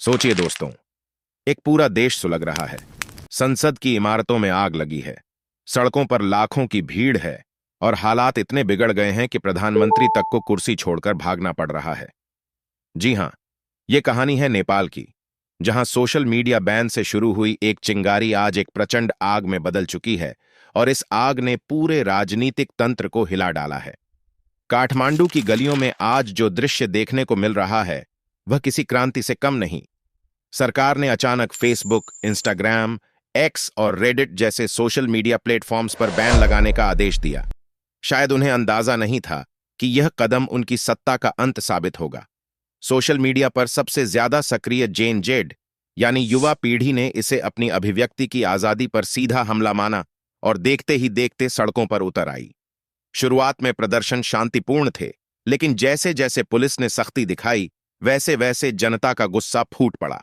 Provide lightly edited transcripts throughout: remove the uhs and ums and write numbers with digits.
सोचिए दोस्तों, एक पूरा देश सुलग रहा है। संसद की इमारतों में आग लगी है, सड़कों पर लाखों की भीड़ है और हालात इतने बिगड़ गए हैं कि प्रधानमंत्री तक को कुर्सी छोड़कर भागना पड़ रहा है। जी हां, यह कहानी है नेपाल की, जहां सोशल मीडिया बैन से शुरू हुई एक चिंगारी आज एक प्रचंड आग में बदल चुकी है और इस आग ने पूरे राजनीतिक तंत्र को हिला डाला है। काठमांडू की गलियों में आज जो दृश्य देखने को मिल रहा है वह किसी क्रांति से कम नहीं। सरकार ने अचानक फेसबुक, इंस्टाग्राम, एक्स और रेडिट जैसे सोशल मीडिया प्लेटफॉर्म्स पर बैन लगाने का आदेश दिया। शायद उन्हें अंदाजा नहीं था कि यह कदम उनकी सत्ता का अंत साबित होगा। सोशल मीडिया पर सबसे ज्यादा सक्रिय जेन जेड यानी युवा पीढ़ी ने इसे अपनी अभिव्यक्ति की आजादी पर सीधा हमला माना और देखते ही देखते सड़कों पर उतर आई। शुरुआत में प्रदर्शन शांतिपूर्ण थे, लेकिन जैसे जैसे पुलिस ने सख्ती दिखाई वैसे वैसे जनता का गुस्सा फूट पड़ा।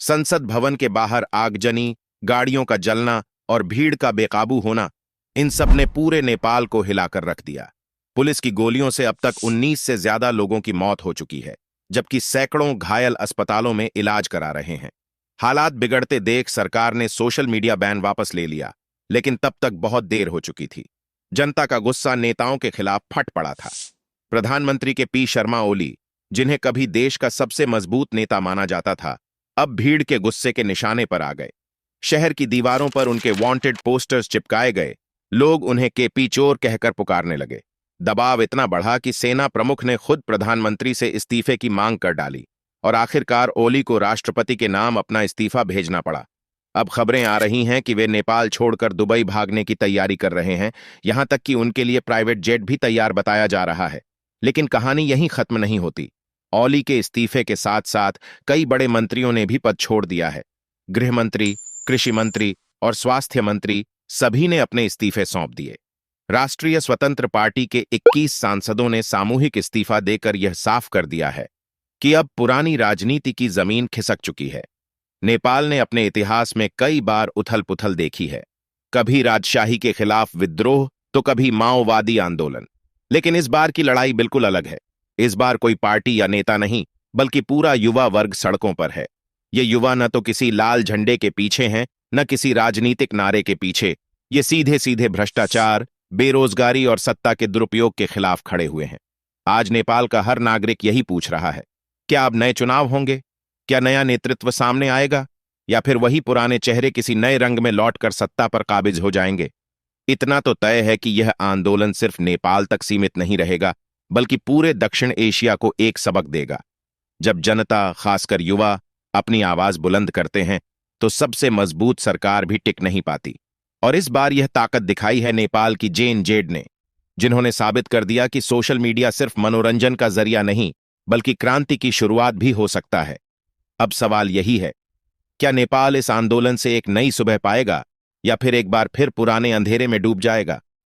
संसद भवन के बाहर आगजनी, गाड़ियों का जलना और भीड़ का बेकाबू होना, इन सब ने पूरे नेपाल को हिलाकर रख दिया। पुलिस की गोलियों से अब तक 19 से ज्यादा लोगों की मौत हो चुकी है, जबकि सैकड़ों घायल अस्पतालों में इलाज करा रहे हैं। हालात बिगड़ते देख सरकार ने सोशल मीडिया बैन वापस ले लिया, लेकिन तब तक बहुत देर हो चुकी थी। जनता का गुस्सा नेताओं के खिलाफ फट पड़ा था। प्रधानमंत्री के पी शर्मा ओली, जिन्हें कभी देश का सबसे मजबूत नेता माना जाता था, अब भीड़ के गुस्से के निशाने पर आ गए। शहर की दीवारों पर उनके वांटेड पोस्टर्स चिपकाए गए। लोग उन्हें केपी चोर कहकर पुकारने लगे। दबाव इतना बढ़ा कि सेना प्रमुख ने खुद प्रधानमंत्री से इस्तीफे की मांग कर डाली और आखिरकार ओली को राष्ट्रपति के नाम अपना इस्तीफा भेजना पड़ा। अब खबरें आ रही हैं कि वे नेपाल छोड़कर दुबई भागने की तैयारी कर रहे हैं। यहां तक कि उनके लिए प्राइवेट जेट भी तैयार बताया जा रहा है। लेकिन कहानी यहीं खत्म नहीं होती। ओली के इस्तीफे के साथ साथ कई बड़े मंत्रियों ने भी पद छोड़ दिया है। गृह मंत्री, कृषि मंत्री और स्वास्थ्य मंत्री सभी ने अपने इस्तीफे सौंप दिए। राष्ट्रीय स्वतंत्र पार्टी के 21 सांसदों ने सामूहिक इस्तीफा देकर यह साफ कर दिया है कि अब पुरानी राजनीति की जमीन खिसक चुकी है। नेपाल ने अपने इतिहास में कई बार उथल पुथल देखी है, कभी राजशाही के खिलाफ विद्रोह तो कभी माओवादी आंदोलन। लेकिन इस बार की लड़ाई बिल्कुल अलग है। इस बार कोई पार्टी या नेता नहीं, बल्कि पूरा युवा वर्ग सड़कों पर है। ये युवा न तो किसी लाल झंडे के पीछे हैं, न किसी राजनीतिक नारे के पीछे। ये सीधे सीधे भ्रष्टाचार, बेरोजगारी और सत्ता के दुरुपयोग के खिलाफ खड़े हुए हैं। आज नेपाल का हर नागरिक यही पूछ रहा है, क्या अब नए चुनाव होंगे? क्या नया नेतृत्व सामने आएगा? या फिर वही पुराने चेहरे किसी नए रंग में लौटकर सत्ता पर काबिज हो जाएंगे? इतना तो तय है कि यह आंदोलन सिर्फ नेपाल तक सीमित नहीं रहेगा, बल्कि पूरे दक्षिण एशिया को एक सबक देगा। जब जनता, खासकर युवा, अपनी आवाज बुलंद करते हैं तो सबसे मजबूत सरकार भी टिक नहीं पाती। और इस बार यह ताकत दिखाई है नेपाल की जेन जेड ने, जिन्होंने साबित कर दिया कि सोशल मीडिया सिर्फ मनोरंजन का जरिया नहीं, बल्कि क्रांति की शुरुआत भी हो सकता है। अब सवाल यही है, क्या नेपाल इस आंदोलन से एक नई सुबह पाएगा या फिर एक बार फिर पुराने अंधेरे में डूब जाएगा?